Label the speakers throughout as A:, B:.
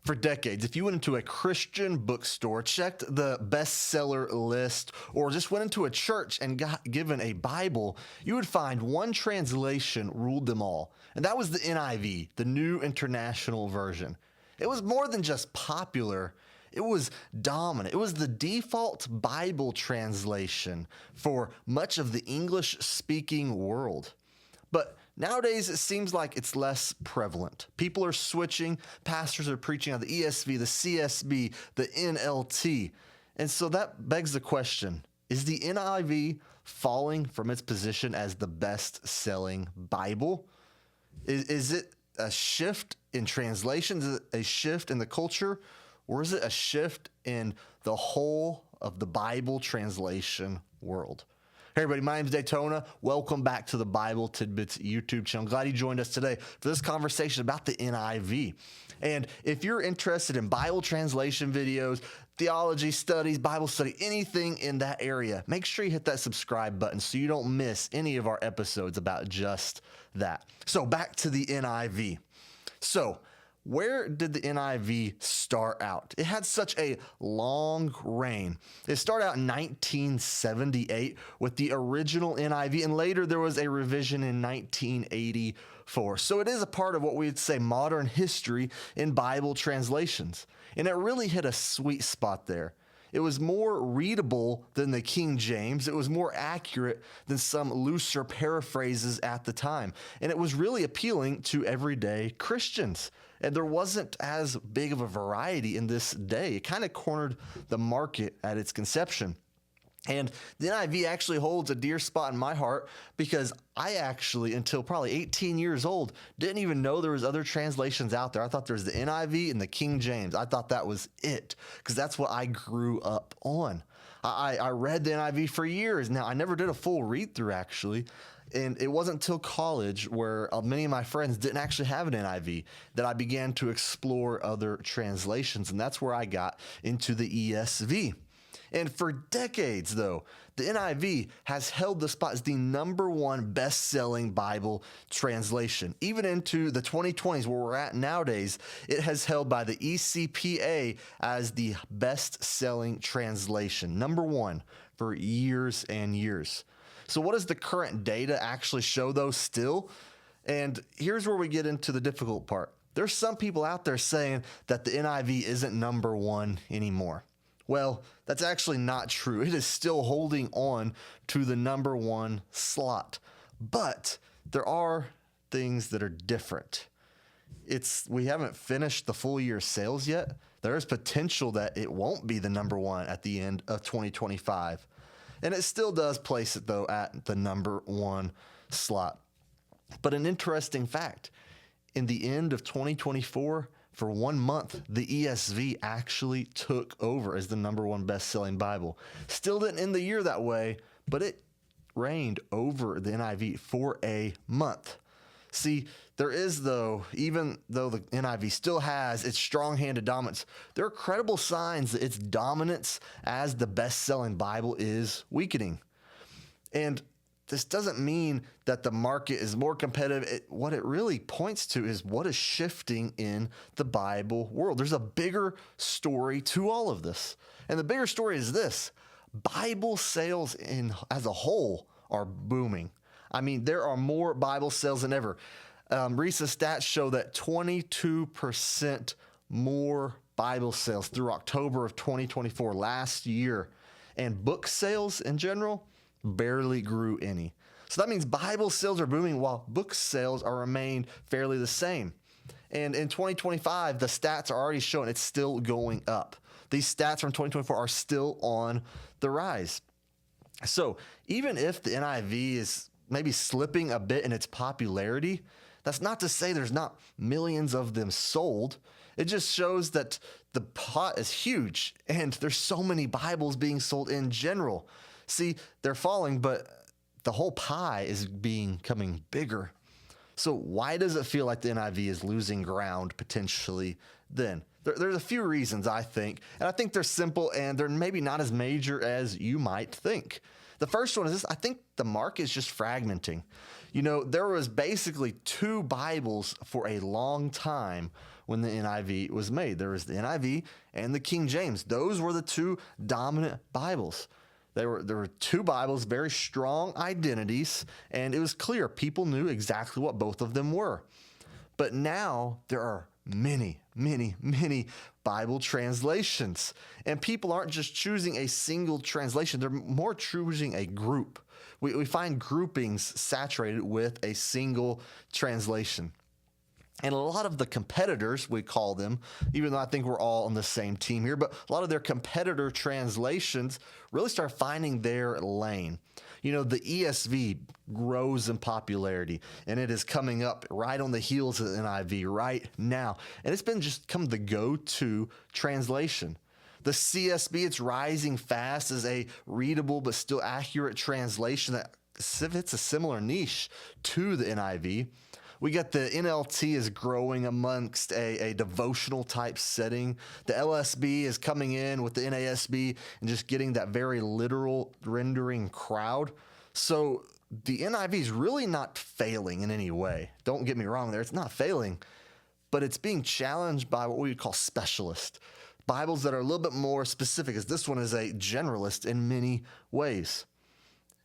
A: For decades, if you went into a Christian bookstore, checked the bestseller list, or just went into a church and got given a Bible, you would find one translation ruled them all. And that was the NIV, the New International Version. It was more than just popular. It was dominant. It was the default Bible translation for much of the English-speaking world. But nowadays, it seems like it's less prevalent. People are switching. Pastors are preaching on the ESV, the CSB, the NLT. And so that begs the question, is the NIV falling from its position as the best-selling Bible? Is it a shift in translations? Is it a shift in the culture? Or is it a shift in the whole of the Bible translation world? Hey everybody, my name is Daytona. Welcome back to the Bible Tidbits YouTube channel. Glad you joined us today for this conversation about the NIV. And if you're interested in Bible translation videos, theology studies, Bible study, anything in that area, make sure you hit that subscribe button so you don't miss any of our episodes about just that. So back to the NIV. So where did the NIV start out? It had such a long reign. It started out in 1978 with the original NIV, and later there was a revision in 1984. So it is a part of what we'd say modern history in Bible translations. And it really hit a sweet spot there. It was more readable than the King James. It was more accurate than some looser paraphrases at the time. And it was really appealing to everyday Christians. And there wasn't as big of a variety in this day. It kind of cornered the market at its conception. And the NIV actually holds a dear spot in my heart because I actually, until probably 18 years old, didn't even know there was other translations out there. I thought there was the NIV and the King James. I thought that was it because that's what I grew up on. I read the NIV for years. Now, I never did a full read through actually. And it wasn't until college where many of my friends didn't actually have an NIV that I began to explore other translations. And that's where I got into the ESV. And for decades, though, the NIV has held the spot as the #1 best-selling Bible translation. Even into the 2020s, where we're at nowadays, it has held by the ECPA as the best-selling translation, #1 for years and years. So what does the current data actually show, though, still? And here's where we get into the difficult part. There's some people out there saying that the NIV isn't #1 anymore. Well, that's actually not true. It is still holding on to the #1 slot. But there are things that are different. We haven't finished the full year sales yet. There is potential that it won't be the #1 at the end of 2025. And it still does place it, though, at the #1 slot. But an interesting fact, in the end of 2024, for 1 month, the ESV actually took over as the #1 best-selling Bible. Still didn't end the year that way, but it reigned over the NIV for a month. See, there is, though, even though the NIV still has its strong-handed dominance, there are credible signs that its dominance as the best-selling Bible is weakening. And this doesn't mean that the market is more competitive. What it really points to is what is shifting in the Bible world. There's a bigger story to all of this. And the bigger story is this: Bible sales as a whole are booming. I mean, there are more Bible sales than ever. Recent stats show that 22% more Bible sales through October of 2024 last year. And book sales in general barely grew any. So that means Bible sales are booming while book sales are remained fairly the same. And in 2025, the stats are already showing it's still going up. These stats from 2024 are still on the rise. So even if the NIV is maybe slipping a bit in its popularity, that's not to say there's not millions of them sold. It just shows that the pot is huge and there's so many Bibles being sold in general. See, they're falling, but the whole pie is becoming bigger. So why does it feel like the NIV is losing ground potentially then? There's a few reasons, I think, and I think they're simple and they're maybe not as major as you might think. The first one is this: I think the market is just fragmenting. You know, there was basically 2 Bibles for a long time when the NIV was made. There was the NIV and the King James. Those were the two dominant Bibles. There were two Bibles, very strong identities, and it was clear people knew exactly what both of them were. But now there are many, many, many Bible translations, and people aren't just choosing a single translation. They're more choosing a group. We find groupings saturated with a single translation. And a lot of the competitors, we call them, even though I think we're all on the same team here, but a lot of their competitor translations really start finding their lane. You know, the ESV grows in popularity, and it is coming up right on the heels of the NIV right now. And it's been just come the go-to translation. The CSB, it's rising fast as a readable but still accurate translation that fits a similar niche to the NIV. We got the NLT is growing amongst a devotional type setting. The LSB is coming in with the NASB and just getting that very literal rendering crowd. So the NIV is really not failing in any way. Don't get me wrong there. It's not failing, but it's being challenged by what we would call specialists. Bibles that are a little bit more specific, as this one is a generalist in many ways.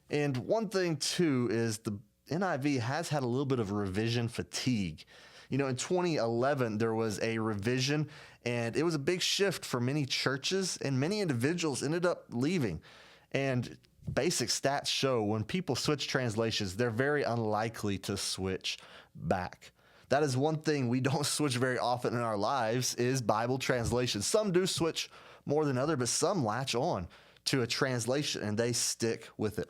A: And one thing too is the NIV has had a little bit of revision fatigue. You know, in 2011, there was a revision, and it was a big shift for many churches, and many individuals ended up leaving. And basic stats show when people switch translations, they're very unlikely to switch back. That is one thing we don't switch very often in our lives is Bible translation. Some do switch more than others, but some latch on to a translation and they stick with it.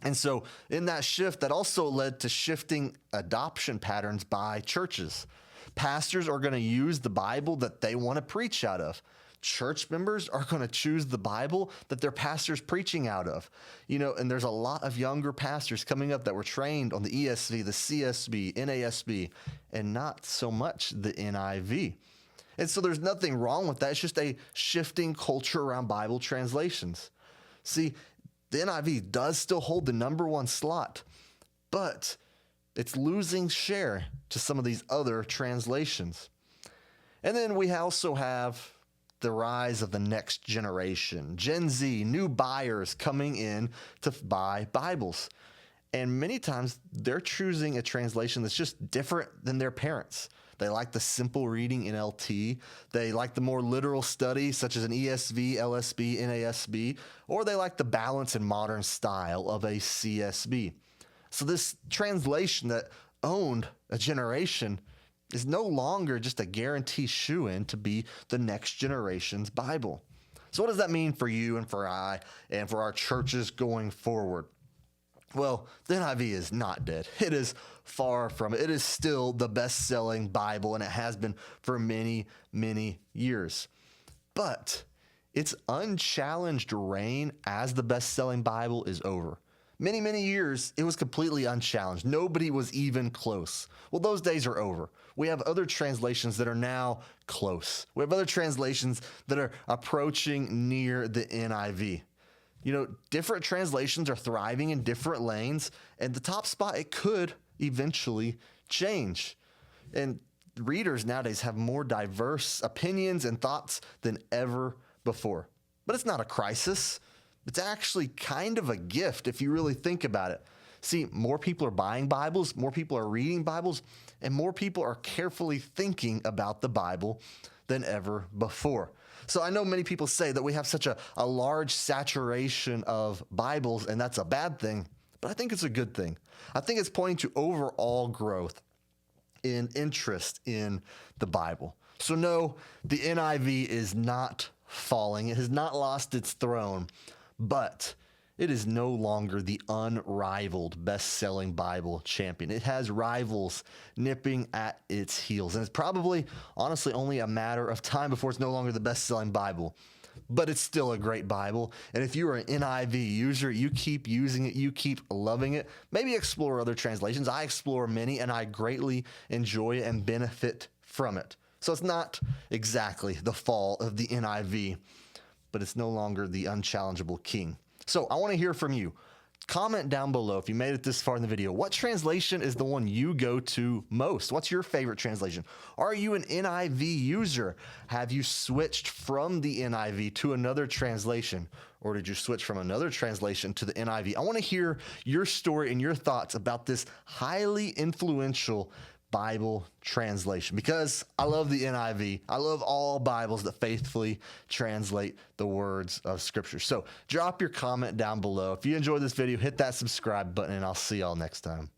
A: And so in that shift, that also led to shifting adoption patterns by churches. Pastors are going to use the Bible that they want to preach out of. Church members are going to choose the Bible that their pastor's preaching out of. You know, and there's a lot of younger pastors coming up that were trained on the ESV, the CSB, NASB, and not so much the NIV. And so there's nothing wrong with that. It's just a shifting culture around Bible translations. See, the NIV does still hold the number one slot, but it's losing share to some of these other translations. And then we also have the rise of the next generation, Gen Z, new buyers coming in to buy Bibles. And many times they're choosing a translation that's just different than their parents. They like the simple reading NLT. They like the more literal study, such as an ESV, LSB, NASB, or they like the balance and modern style of a CSB. So this translation that owned a generation is no longer just a guarantee shoe-in to be the next generation's Bible. So what does that mean for you and for I and for our churches going forward? Well, the NIV is not dead. It is far from it. It is still the best-selling Bible, and it has been for many, many years. But its unchallenged reign as the best-selling Bible is over. Many, many years, it was completely unchallenged. Nobody was even close. Well, those days are over. We have other translations that are now close. We have other translations that are approaching near the NIV. You know, different translations are thriving in different lanes, and the top spot, it could eventually change. And readers nowadays have more diverse opinions and thoughts than ever before. But it's not a crisis. It's actually kind of a gift if you really think about it. See, more people are buying Bibles, more people are reading Bibles, and more people are carefully thinking about the Bible than ever before. So I know many people say that we have such a large saturation of Bibles, and that's a bad thing, but I think it's a good thing. I think it's pointing to overall growth in interest in the Bible. So no, the NIV is not falling. It has not lost its throne, but it is no longer the unrivaled best-selling Bible champion. It has rivals nipping at its heels. And it's probably, honestly, only a matter of time before it's no longer the best-selling Bible. But it's still a great Bible. And if you are an NIV user, you keep using it, you keep loving it. Maybe explore other translations. I explore many, and I greatly enjoy it and benefit from it. So it's not exactly the fall of the NIV, but it's no longer the unchallengeable king. So I want to hear from you. Comment down below if you made it this far in the video. What translation is the one you go to most? What's your favorite translation? Are you an NIV user? Have you switched from the NIV to another translation? Or did you switch from another translation to the NIV? I want to hear your story and your thoughts about this highly influential Bible translation, because I love the NIV. I love all Bibles that faithfully translate the words of Scripture. So drop your comment down below. If you enjoyed this video, hit that subscribe button, and I'll see y'all next time.